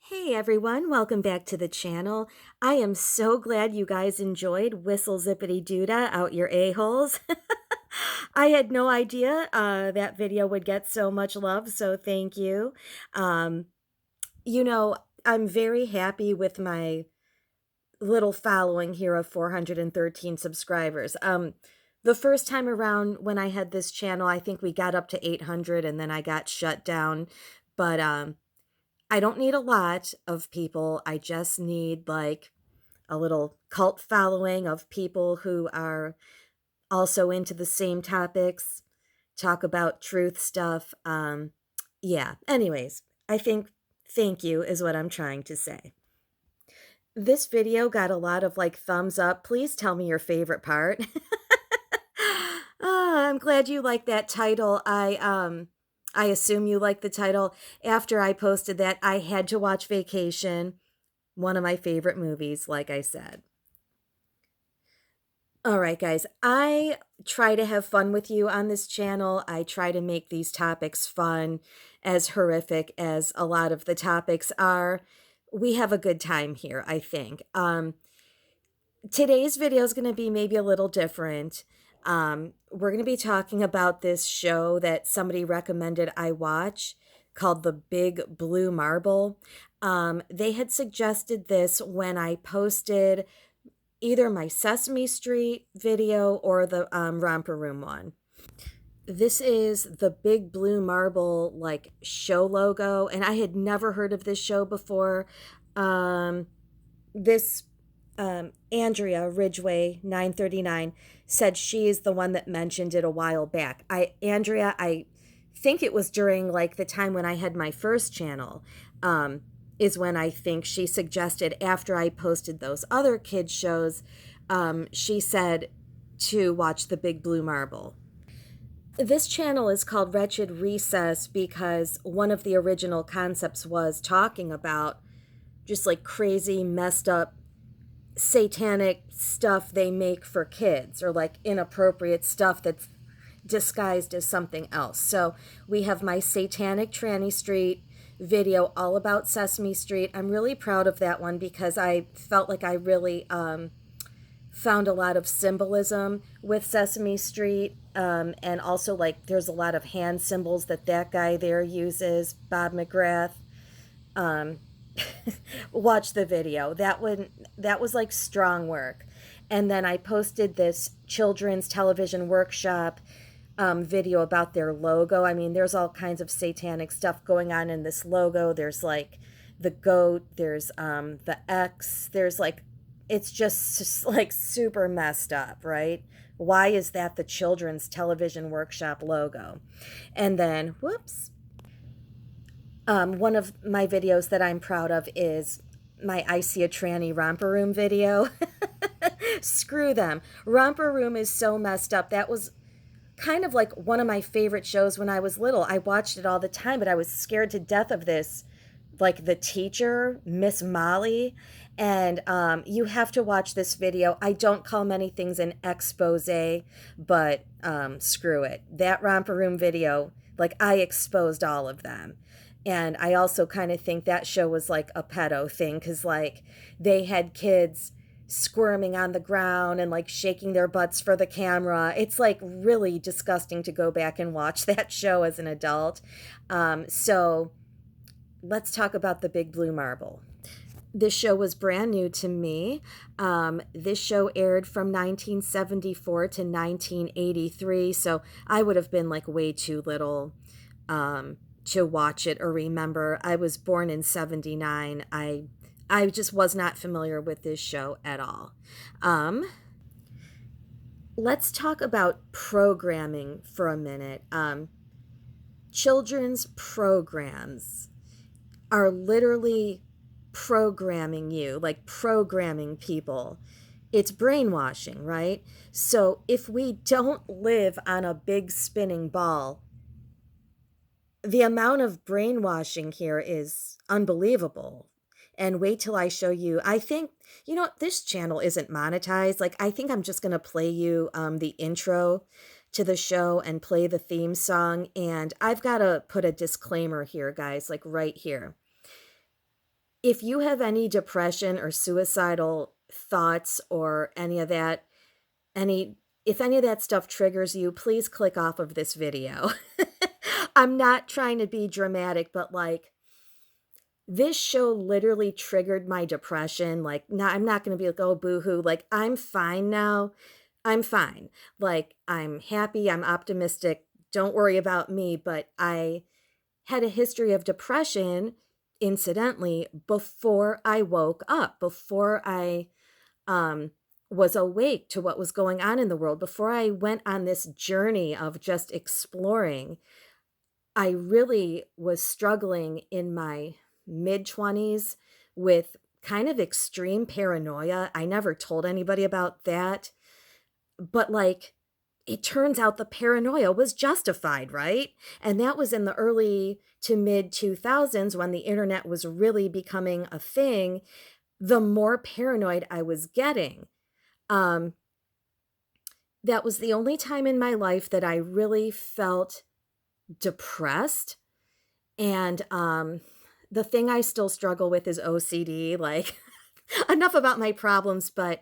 Hey everyone, welcome back to the channel. I am so glad you guys enjoyed Whistle Zippity Doodah Out Your A-Holes. I had no idea that video would get so much love, so thank you. Um, you know, I'm very happy with my little following here of 413 subscribers. The first time around when I had this channel, I think we got up to 800 and then I got shut down. But I don't need a lot of people. I just need like a little cult following of people who are also into the same topics, talk about truth stuff. Yeah, anyways, I think thank you is what I'm trying to say. This video got a lot of like thumbs up. Please tell me your favorite part. I'm glad you like that title. I assume you like the title. After I posted that, I had to watch Vacation, one of my favorite movies, like I said. All right, guys, I try to have fun with you on this channel. I try to make these topics fun, as horrific as a lot of the topics are. We have a good time here, I think. Today's video is going to be maybe a little different. We're going to be talking about this show that somebody recommended I watch called The Big Blue Marble. They had suggested this when I posted either my Sesame Street video or the Romper Room one. This is the Big Blue Marble like show logo, and I had never heard of this show before. This Andrea Ridgway 939 said she is the one that mentioned it a while back. I think it was during like the time when I had my first channel. Is when I think she suggested, after I posted those other kids shows, she said to watch The Big Blue Marble. This channel is called Wretched Recess because one of the original concepts was talking about just like crazy, messed up, satanic stuff they make for kids, or like inappropriate stuff that's disguised as something else. So we have my Satanic Tranny Street video all about Sesame Street. I'm really proud of that one because I felt like I really found a lot of symbolism with Sesame Street. And also like there's a lot of hand symbols that guy there uses, Bob McGrath. Watch the video. That was like strong work. And then I posted this children's television workshop video about their logo. I mean, there's all kinds of satanic stuff going on in this logo. There's like the goat, there's the X, there's like, it's just like super messed up, right? Why is that the children's television workshop logo? And then, whoops, one of my videos that I'm proud of is my I See a Tranny Romper Room video. Screw them. Romper Room is so messed up. That was kind of like one of my favorite shows when I was little. I watched it all the time, but I was scared to death of this, like the teacher, Miss Molly. And you have to watch this video. I don't call many things an expose, but screw it. That Romper Room video, like I exposed all of them. And I also kind of think that show was like a pedo thing because like they had kids squirming on the ground and like shaking their butts for the camera. It's like really disgusting to go back and watch that show as an adult. So let's talk about The Big Blue Marble. This show was brand new to me. This show aired from 1974 to 1983, so I would have been like way too little to watch it or remember. I was born in 79. I just was not familiar with this show at all. Let's talk about programming for a minute. Children's programs are literally programming you, like programming people. It's brainwashing, right? So if we don't live on a big spinning ball, the amount of brainwashing here is unbelievable. And wait till I show you. I think, this channel isn't monetized. Like, I think I'm just going to play you the intro to the show and play the theme song. And I've got to put a disclaimer here, guys, like right here. If you have any depression or suicidal thoughts or any of that, any if any of that stuff triggers you, please click off of this video. I'm not trying to be dramatic, but like this show literally triggered my depression. Like, now I'm not going to be like, oh, boohoo. Like, I'm fine now. I'm fine. Like, I'm happy. I'm optimistic. Don't worry about me. But I had a history of depression, incidentally, before I woke up, before I um, was awake to what was going on in the world, before I went on this journey of just exploring. I really was struggling in my mid 20s with kind of extreme paranoia. I never told anybody about that, but like it turns out the paranoia was justified, right? And that was in the early to mid 2000s when the internet was really becoming a thing. The more paranoid I was getting, um, that was the only time in my life that I really felt depressed. And the thing I still struggle with is OCD. Like, enough about my problems, but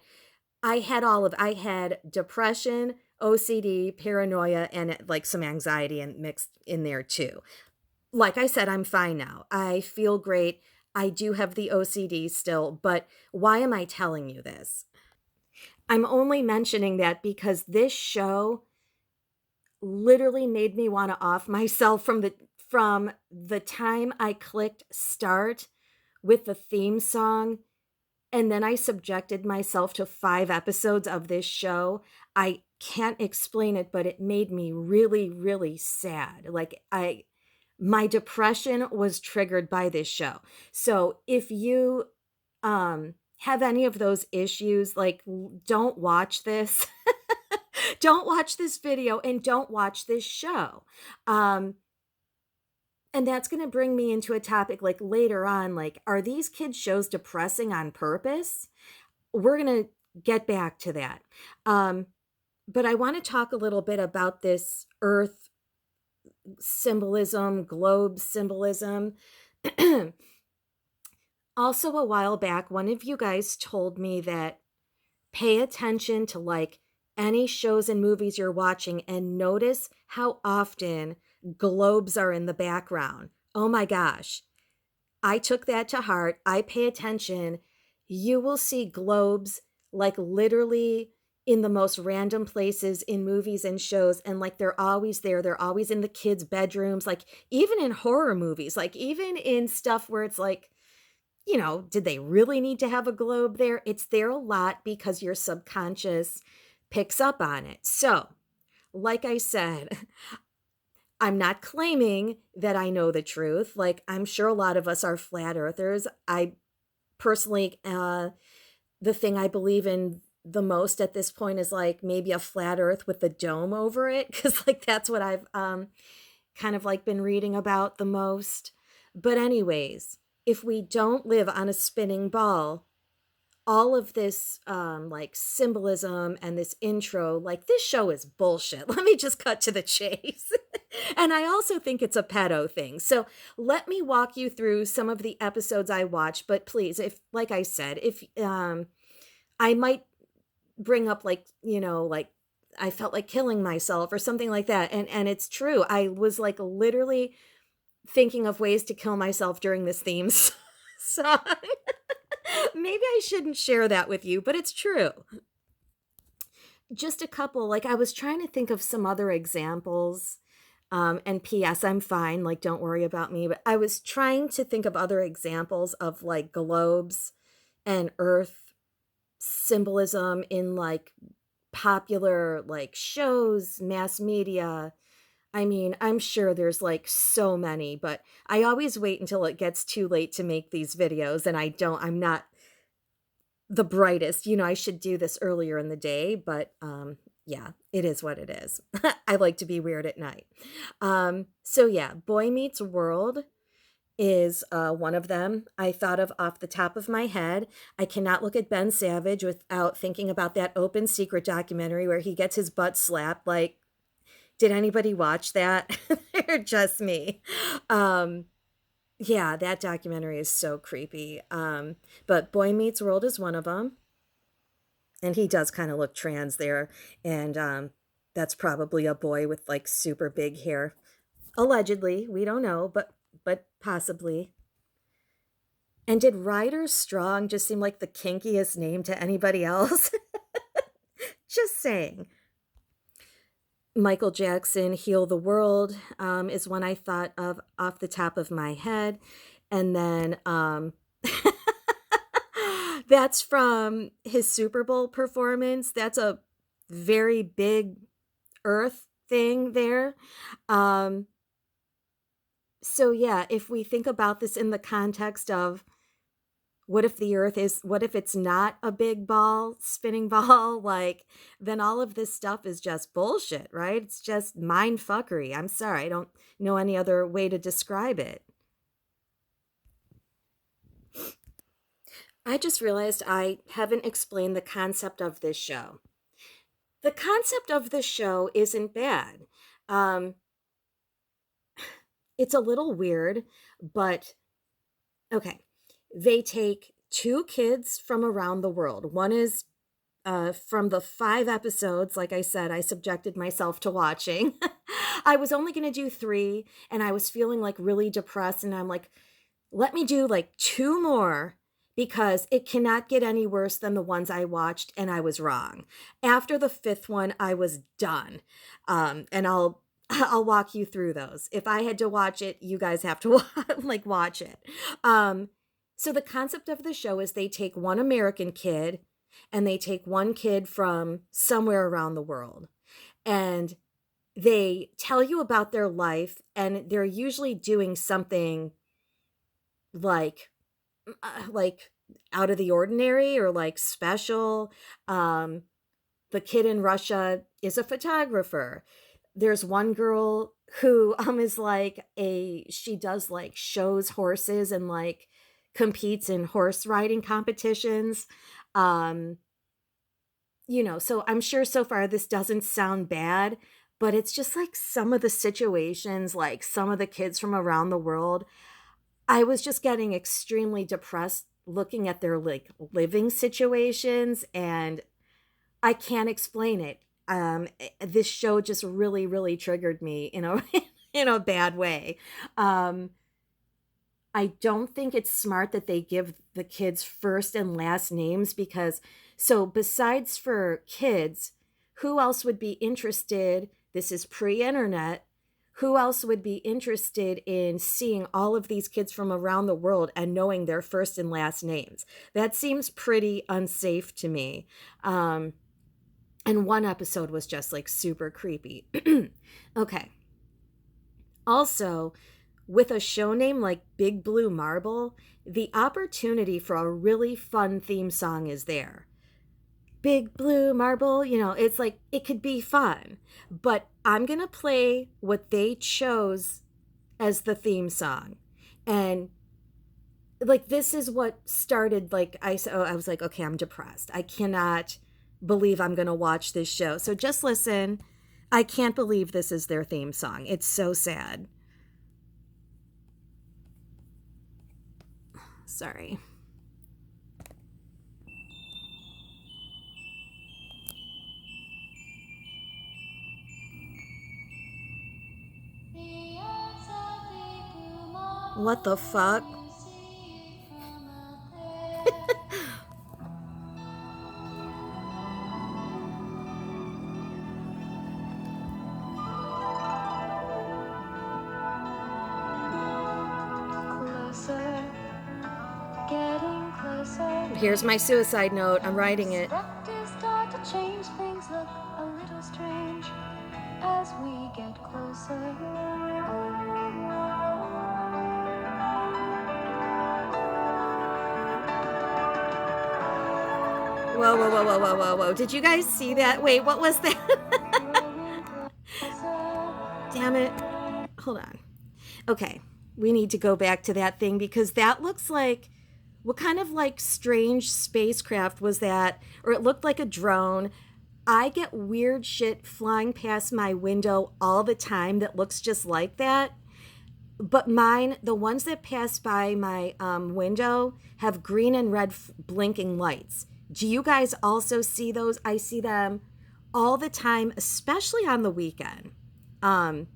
I had depression, OCD, paranoia, and like some anxiety and mixed in there too. Like I said, I'm fine now. I feel great. I do have the OCD still, but why am I telling you this? I'm only mentioning that because this show literally made me want to off myself from the time I clicked start with the theme song, and then I subjected myself to 5 episodes of this show. I can't explain it, but it made me really, really sad. Like, my depression was triggered by this show. So if you have any of those issues, like, don't watch this. Don't watch this video and don't watch this show. Um, and that's going to bring me into a topic like later on, like, are these kids' shows depressing on purpose? We're going to get back to that. Um, but I want to talk a little bit about this earth symbolism, globe symbolism. Also, a while back, one of you guys told me that pay attention to like any shows and movies you're watching and notice how often globes are in the background. Oh my gosh. I took that to heart. I pay attention. You will see globes like literally in the most random places in movies and shows. And like they're always there. They're always in the kids' bedrooms, like even in horror movies, like even in stuff where it's like, did they really need to have a globe there? It's there a lot because your subconscious picks up on it. So, like I said, I'm not claiming that I know the truth. Like, I'm sure a lot of us are flat earthers. I personally, the thing I believe in the most at this point is like maybe a flat earth with a dome over it. Cause like that's what I've kind of like been reading about the most. But, anyways, if we don't live on a spinning ball, all of this like symbolism and this intro, like this show is bullshit. Let me just cut to the chase. And I also think it's a pedo thing. So let me walk you through some of the episodes I watched. But please, if, like I said, if I might bring up like, like I felt like killing myself or something like that. And it's true. I was like literally thinking of ways to kill myself during this theme song. Maybe I shouldn't share that with you, but it's true. Just a couple, like I was trying to think of some other examples. And P.S., I'm fine, like don't worry about me. But I was trying to think of other examples of like globes and earth symbolism in like popular like shows, mass media. I mean, I'm sure there's like so many, but I always wait until it gets too late to make these videos, and I'm not the brightest. I should do this earlier in the day, but yeah, it is what it is. I like to be weird at night. So yeah, Boy Meets World is one of them I thought of off the top of my head. I cannot look at Ben Savage without thinking about that Open Secret documentary where he gets his butt slapped. Like, did anybody watch that? Or just me? Um, Yeah, that documentary is so creepy. But Boy Meets World is one of them, and he does kind of look trans there, and that's probably a boy with like super big hair. Allegedly, we don't know, but possibly. And did Ryder Strong just seem like the kinkiest name to anybody else? Just saying. Michael Jackson, Heal the World, is one I thought of off the top of my head. And then that's from his Super Bowl performance. That's a very big earth thing there. Um, so, yeah, if we think about this in the context of what if it's not a big ball, spinning ball, like, then all of this stuff is just bullshit, right? It's just mind fuckery. I'm sorry. I don't know any other way to describe it. I just realized I haven't explained the concept of this show. The concept of the show isn't bad. Um, it's a little weird, but okay. They take two kids from around the world. One is from the 5 episodes, like I said, I subjected myself to watching. I was only going to do 3, and I was feeling like really depressed. And I'm like, let me do like 2 more because it cannot get any worse than the ones I watched, and I was wrong. After the 5th one, I was done. And I'll walk you through those. If I had to watch it, you guys have to like watch it. So the concept of the show is they take one American kid and they take one kid from somewhere around the world, and they tell you about their life, and they're usually doing something like like out of the ordinary or like special. um the kid in Russia is a photographer. There's one girl who is like a she does like shows horses and like competes in horse riding competitions. um so I'm sure so far this doesn't sound bad, but it's just like some of the situations, like some of the kids from around the world, I was just getting extremely depressed looking at their like living situations, and I can't explain it. This show just really, really triggered me in a in a bad way. Um, I don't think it's smart that they give the kids first and last names because, so besides for kids, who else would be interested? This is pre internet. Who else would be interested in seeing all of these kids from around the world and knowing their first and last names? That seems pretty unsafe to me. And one episode was just like super creepy. Okay. Also, with a show name like Big Blue Marble, the opportunity for a really fun theme song is there. Big Blue Marble, it's like it could be fun. But I'm going to play what they chose as the theme song. And like this is what started like I was like, okay, I'm depressed. I cannot believe I'm going to watch this show. So just listen. I can't believe this is their theme song. It's so sad. Sorry. What the fuck? Closer, getting closer. Here's my suicide note. I'm writing it. Perspectives start to change, things look a little strange as we get closer. Whoa, whoa, whoa, whoa, whoa, whoa, whoa. Did you guys see that? Wait, what was that? Damn it. Hold on. Okay. We need to go back to that thing because that looks like, what kind of like strange spacecraft was that? Or it looked like a drone. I get weird shit flying past my window all the time that looks just like that. But mine, the ones that pass by my window, have green and red blinking lights. Do you guys also see those? I see them all the time, especially on the weekend. Um,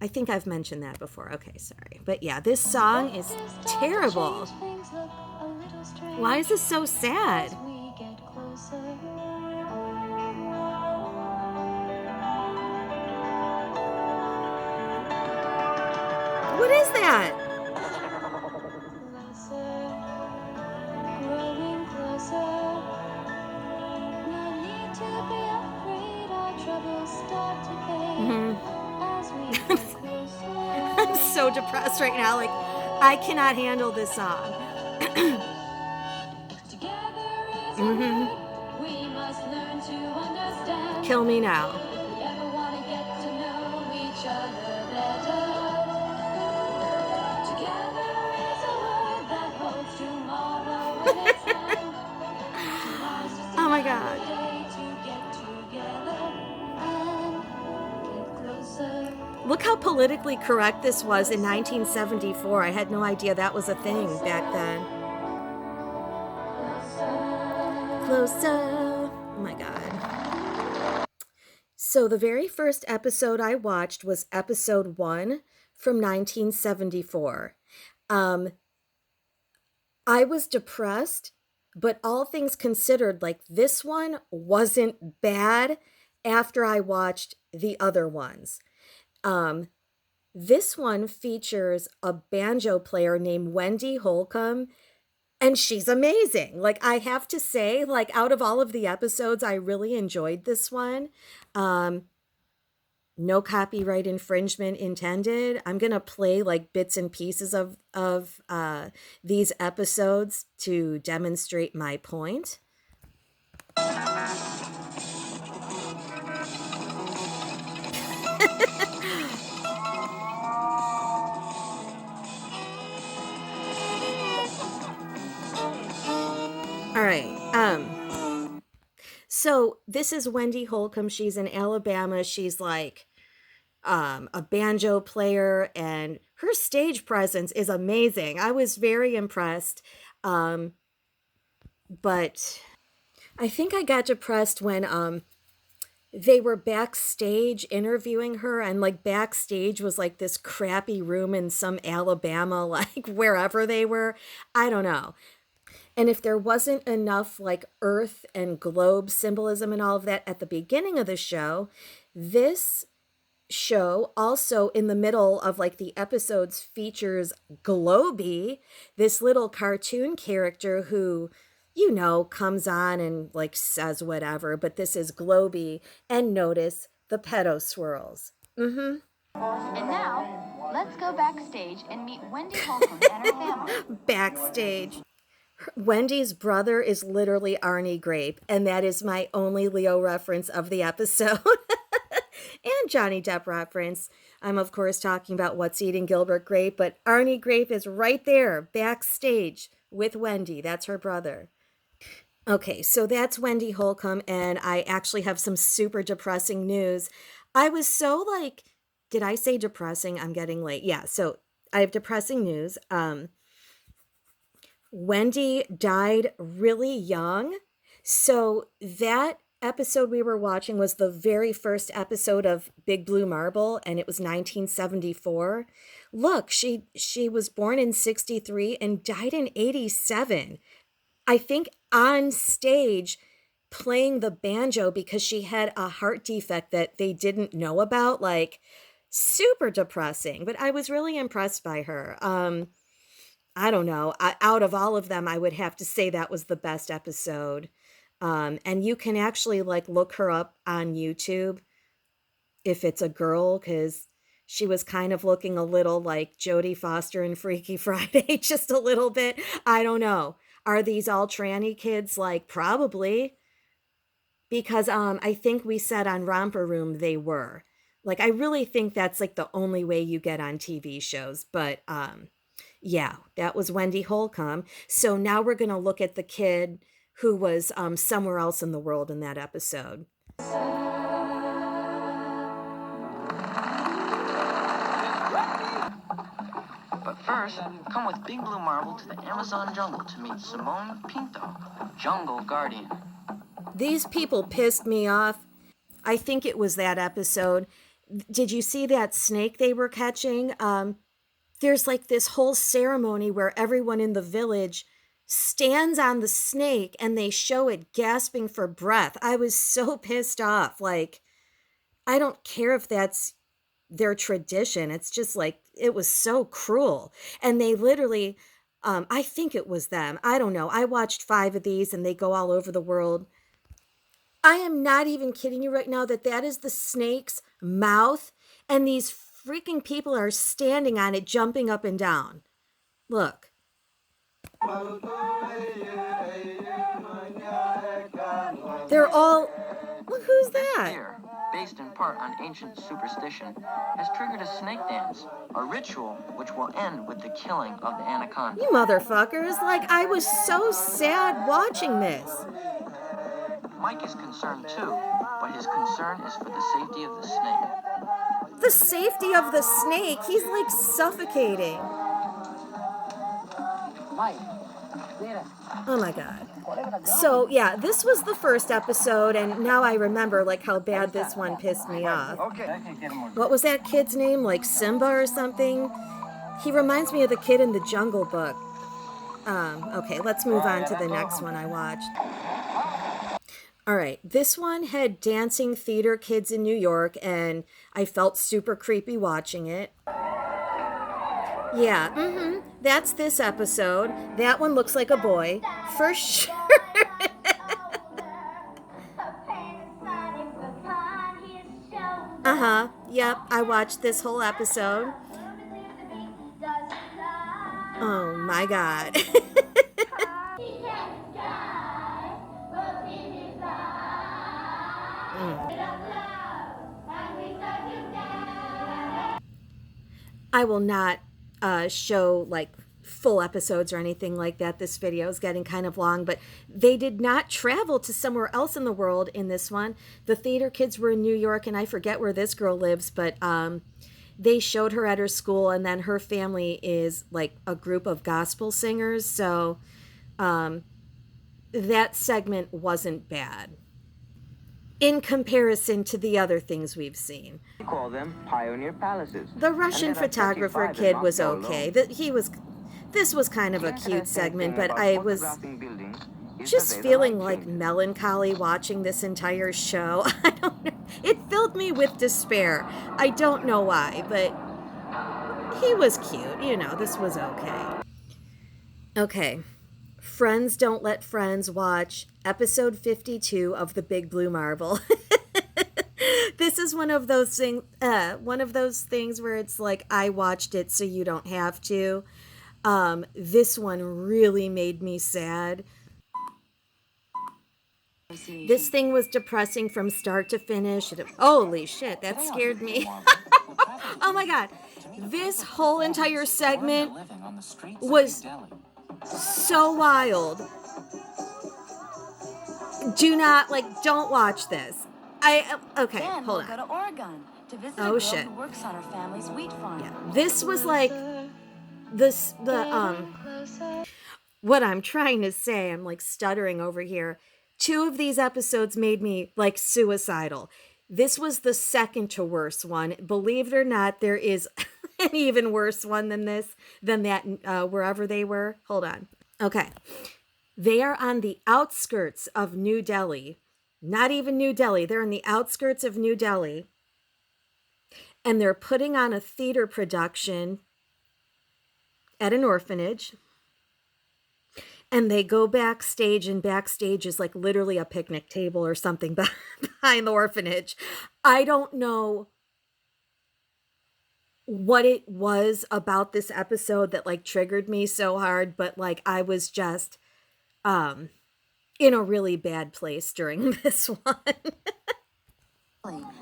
I think I've mentioned that before. Okay, sorry. But yeah, this song is terrible. Why is this so sad? What is that? Growing closer. No need to be afraid, our troubles start to fade as we get I'm closer. so depressed right now. Like, I cannot handle this song. Together is a Mm-hmm. word we must learn to understand. Kill me now. If we ever want to get to know each other better. Together is a word that holds tomorrow in its hand. Tomorrow's just Oh my another God. day to get together and get closer. Look how politically correct this was in 1974. I had no idea that was a thing back then. Closer. Oh my God. So the very first episode I watched was episode 1 from 1974. Um, I was depressed, but all things considered, like this one wasn't bad after I watched the other ones. Um, this one features a banjo player named Wendy Holcomb, and she's amazing. Like, I have to say, like, out of all of the episodes, I really enjoyed this one. Um, no copyright infringement intended. I'm gonna play like bits and pieces of these episodes to demonstrate my point. All right. So this is Wendy Holcomb. She's in Alabama. She's like a banjo player, and her stage presence is amazing. I was very impressed. Um, but I think I got depressed when they were backstage interviewing her, and like backstage was like this crappy room in some Alabama, like wherever they were. I don't know. And if there wasn't enough like earth and globe symbolism and all of that at the beginning of the show, this show also in the middle of like the episodes features Globy, this little cartoon character who, you know, comes on and like says whatever, but this is Globy. And notice the pedo swirls. And now, let's go backstage and meet Wendy Holcomb and her family. Backstage. Wendy's brother is literally Arnie Grape, and that is my only Leo reference of the episode. And Johnny Depp reference. I'm, of course, talking about What's Eating Gilbert Grape, but Arnie Grape is right there, backstage with Wendy. That's her brother. Okay, so that's Wendy Holcomb, and I actually have some super depressing news. I was so like, did I say depressing? I'm getting late. Yeah, so I have depressing news. Wendy died really young. So that episode we were watching was the very first episode of Big Blue Marble, and it was 1974. Look, she was born in 63 and died in 87. I think on stage playing the banjo because she had a heart defect that they didn't know about, like super depressing, but I was really impressed by her. I don't know. Out of all of them, I would have to say that was the best episode. And you can actually like look her up on YouTube if it's a girl, because she was kind of looking a little like Jodie Foster in Freaky Friday, just a little bit. I don't know. Are these all tranny kids? Like probably, because I think we said on Romper Room they were. Like I really think that's like the only way you get on TV shows, but yeah, that was Wendy Holcomb. So now we're going to look at the kid who was somewhere else in the world in that episode. But first, come with Big Blue Marble to the Amazon jungle to meet Simone Pinto, Jungle Guardian. These people pissed me off. I think it was that episode. Did you see that snake they were catching? There's like this whole ceremony where everyone in the village stands on the snake and they show it gasping for breath. I was so pissed off. Like, I don't care if that's their tradition. It's just like, it was so cruel. And they literally, I think it was them. I don't know. I watched 5 of these and they go all over the world. I am not even kidding you right now that is the snake's mouth. And these freaking people are standing on it, jumping up and down. Look. They're all... Look, who's that? Fear, based in part on ancient superstition, has triggered a snake dance, a ritual which will end with the killing of the anaconda. You motherfuckers. Like, I was so sad watching this. Mike is concerned too, but his concern is for the safety of the snake. The safety of the snake? He's like suffocating. Oh my God. So yeah, this was the first episode, and now I remember like how bad this one pissed me off. What was that kid's name? Like Simba or something? He reminds me of the kid in the Jungle Book. Okay, let's move on to the next one I watched. All right, this one had dancing theater kids in New York, and I felt super creepy watching it. Yeah, that's this episode. That one looks like a boy, for sure. Yep, I watched this whole episode. Oh my God. I will not show like full episodes or anything like that. This video is getting kind of long, but they did not travel to somewhere else in the world in this one. The theater kids were in New York, and I forget where this girl lives, but they showed her at her school, and then her family is like a group of gospel singers. So that segment wasn't bad in comparison to the other things we've seen. We call them pioneer palaces. The Russian photographer kid was okay. This was kind of a cute segment, but I was just feeling like melancholy watching this entire show. I don't know. It filled me with despair. I don't know why, but he was cute. You know, this was okay. Okay. Friends Don't Let Friends watch episode 52 of The Big Blue Marble. This is one of those things where it's like, I watched it so you don't have to. This one really made me sad. This thing was depressing from start to finish. Holy shit, that scared me. Oh my God. This whole entire segment was so wild. Don't watch this. Okay, Then hold we'll on. go to Oregon to visit Oh, a girl shit. who works on her family's wheat farm. Yeah, this was like what I'm trying to say, I'm like stuttering over here. 2 of these episodes made me like suicidal. This was the second to worst one. Believe it or not, there is an even worse one than that, wherever they were. Hold on. Okay. They are on the outskirts of New Delhi. Not even New Delhi. They're in the outskirts of New Delhi. And they're putting on a theater production at an orphanage. And they go backstage, and backstage is like literally a picnic table or something behind the orphanage. I don't know what it was about this episode that like triggered me so hard, but like I was just in a really bad place during this one.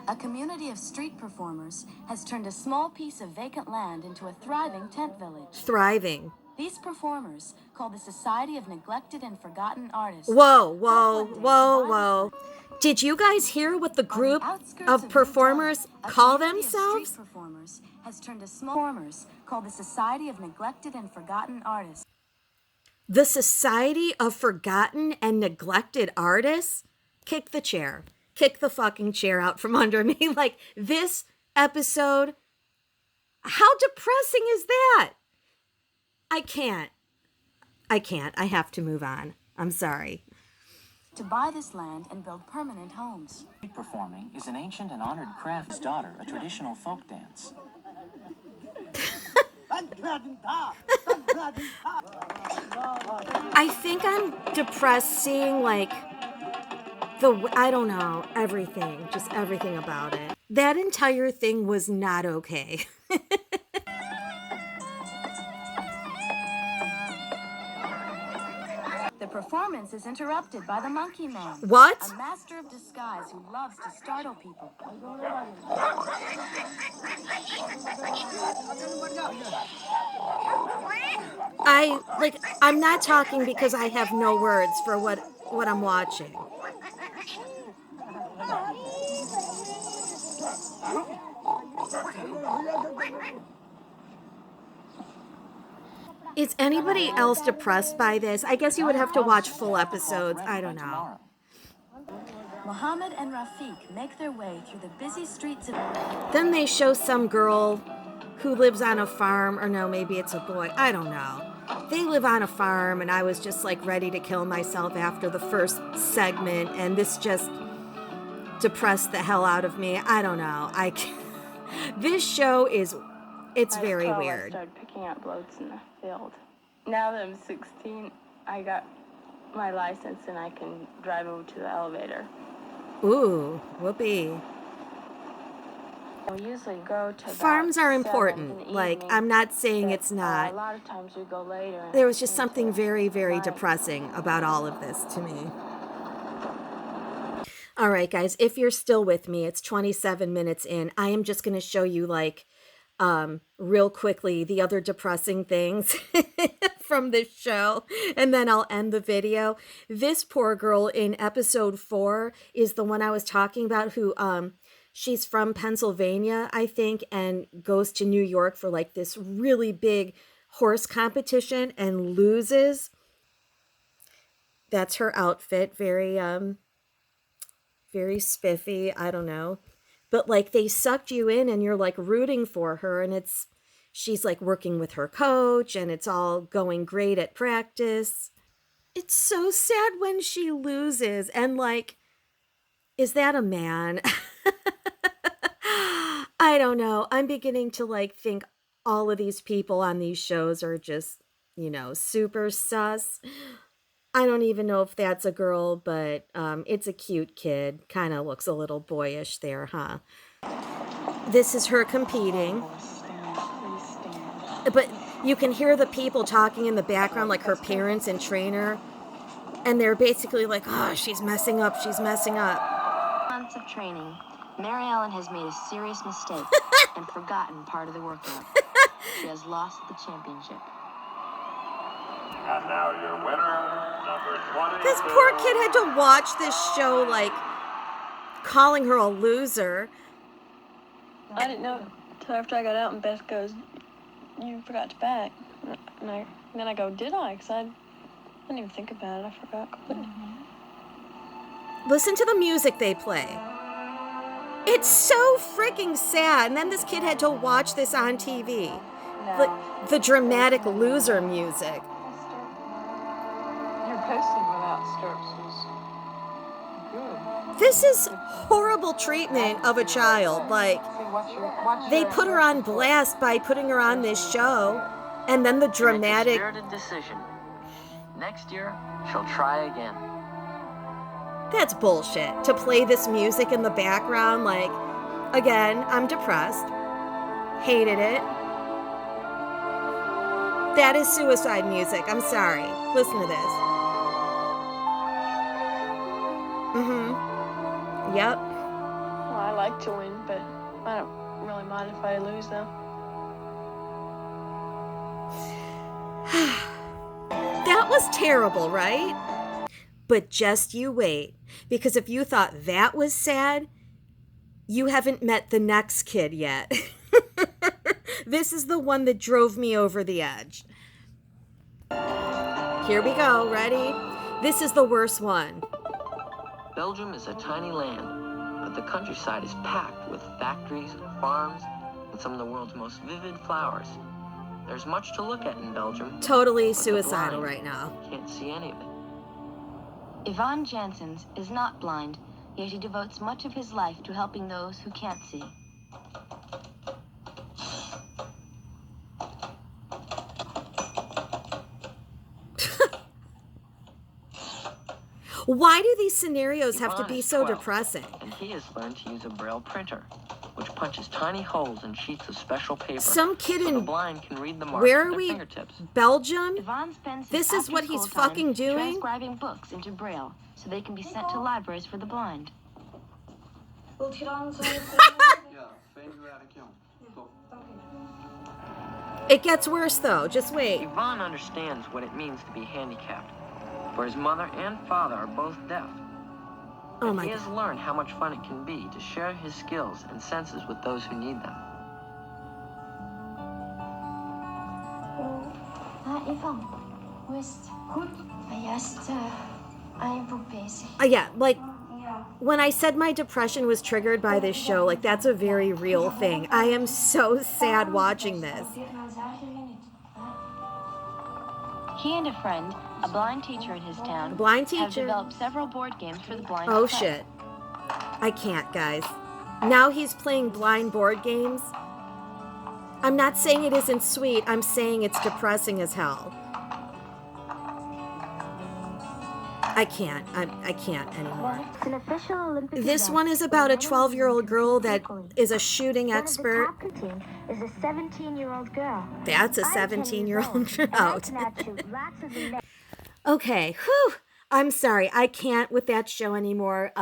A community of street performers has turned a small piece of vacant land into a thriving tent village. Thriving. These performers, called the Society of Neglected and Forgotten Artists. Whoa. Did you guys hear what the group of performers call themselves? Performers has turned a small performers called the Society of Neglected and Forgotten Artists. The Society of Forgotten and Neglected Artists? Kick the chair. Kick the fucking chair out from under me. Like, this episode, how depressing is that? I can't. I have to move on. I'm sorry. To buy this land and build permanent homes. Performing is an ancient and honored craft's daughter, a traditional folk dance. I think I'm depressed seeing, like, I don't know, everything, just everything about it. That entire thing was not okay. The performance is interrupted by the Monkey Man. What? A master of disguise who loves to startle people. I'm not talking because I have no words for what I'm watching. Is anybody else depressed by this? I guess you would have to watch full episodes. I don't know. Mohammed and Rafiq make their way through the busy streets of... Then they show some girl who lives on a farm, or no, maybe it's a boy. I don't know. They live on a farm, and I was just like ready to kill myself after the first segment, and this just depressed the hell out of me. I don't know. This show it's very weird. I started picking up loads in the field. Now that I'm 16, I got my license and I can drive over to the elevator. Ooh, whoopee. We usually go to farms are important. Like, I'm not saying it's not. A lot of times we go later. There was just something very, very depressing about all of this to me. All right, guys, if you're still with me, it's 27 minutes in. I am just going to show you, like, real quickly the other depressing things from this show, and then I'll end the video. This poor girl in episode 4 is the one I was talking about, who she's from Pennsylvania, I think, and goes to New York for like this really big horse competition and loses. That's her outfit. Very very spiffy. I don't know. But like they sucked you in and you're like rooting for her, and she's like working with her coach and it's all going great at practice. It's so sad when she loses, and like, is that a man? I don't know. I'm beginning to like think all of these people on these shows are just, super sus. I don't even know if that's a girl, but it's a cute kid. Kind of looks a little boyish there, huh? This is her competing. But you can hear the people talking in the background, like her parents and trainer. And they're basically like, oh, she's messing up. She's messing up. Months of training, Mary Ellen has made a serious mistake and forgotten part of the workout. She has lost the championship. And now your winner, number 20. This poor kid had to watch this show, like, calling her a loser. I didn't know until after I got out, and Beth goes, "You forgot to pack." And then I go, "Did I?" Because I didn't even think about it. I forgot completely. Listen to the music they play. It's so freaking sad. And then this kid had to watch this on TV. The dramatic loser music. Your posting without stirrups was good. This is horrible treatment of a child. Like, they put her on blast by putting her on this show. And then the dramatic... Make a spirited decision. Next year, she'll try again. That's bullshit. To play this music in the background, like, again, I'm depressed. Hated it. That is suicide music. I'm sorry. Listen to this. Yep. Well, I like to win, but I don't really mind if I lose, though. That was terrible, right? But just you wait. Because if you thought that was sad, you haven't met the next kid yet. This is the one that drove me over the edge. Here we go. Ready? This is the worst one. Belgium is a tiny land, but the countryside is packed with factories, farms, and some of the world's most vivid flowers. There's much to look at in Belgium. Totally but the suicidal blind right now. Can't see any of it. Yvonne Janssens is not blind, yet he devotes much of his life to helping those who can't see. Why do these scenarios have to Yvonne be is so 12, depressing? And he has learned to use a braille printer, which punches tiny holes in sheets of special paper. Some kid so the in, blind can read the marks where with are their we? fingertips. Belgium? Yvonne spends This his is what he's after-school time fucking doing? transcribing books into Braille so they can be sent to libraries for the blind. Wilt je dan zo It gets worse though. Just wait. Yvonne understands what it means to be handicapped, for his mother and father are both deaf. Oh And my he has God. learned how much fun it can be to share his skills and senses with those who need them. Yvonne, hoe is het? Goed. Juist aan je boek bezig. Yeah, like when I said my depression was triggered by this show, like that's a very real thing. I am so sad watching this. He and a friend, a blind teacher in his town, A blind have teacher. developed several board games for the blind Oh to play. shit. I can't, guys. Now he's playing blind board games. I'm not saying it isn't sweet. I'm saying it's depressing as hell. I can't. I can't anymore. It's an official Olympic This event one is where about a men and 12-year-old women girl compete that equally. is a shooting One of the expert. captain team is a 17-year-old girl. That's a I'm 10 years 17-year-old old, and I out. can outshoot lots of the men. Okay, whew. I'm sorry. I can't with that show anymore.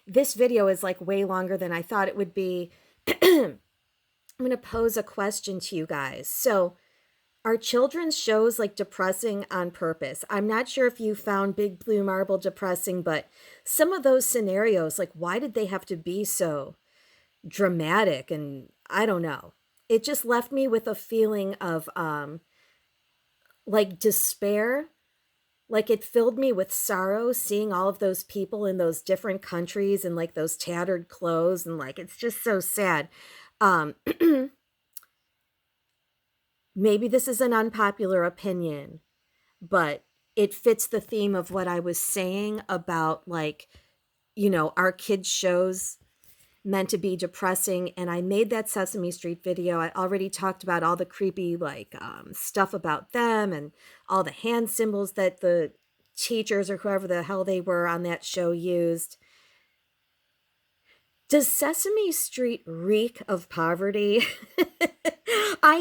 This video is like way longer than I thought it would be. I'm going to pose a question to you guys. So, are children's shows like depressing on purpose? I'm not sure if you found Big Blue Marble depressing, but some of those scenarios, like why did they have to be so dramatic? And I don't know. It just left me with a feeling of like despair. Like it filled me with sorrow seeing all of those people in those different countries and like those tattered clothes, and like it's just so sad. Maybe this is an unpopular opinion, but it fits the theme of what I was saying about like, you know, our kids' shows meant to be depressing. And I made that Sesame Street video. I already talked about all the creepy like stuff about them and all the hand symbols that the teachers or whoever the hell they were on that show used. Does Sesame Street reek of poverty?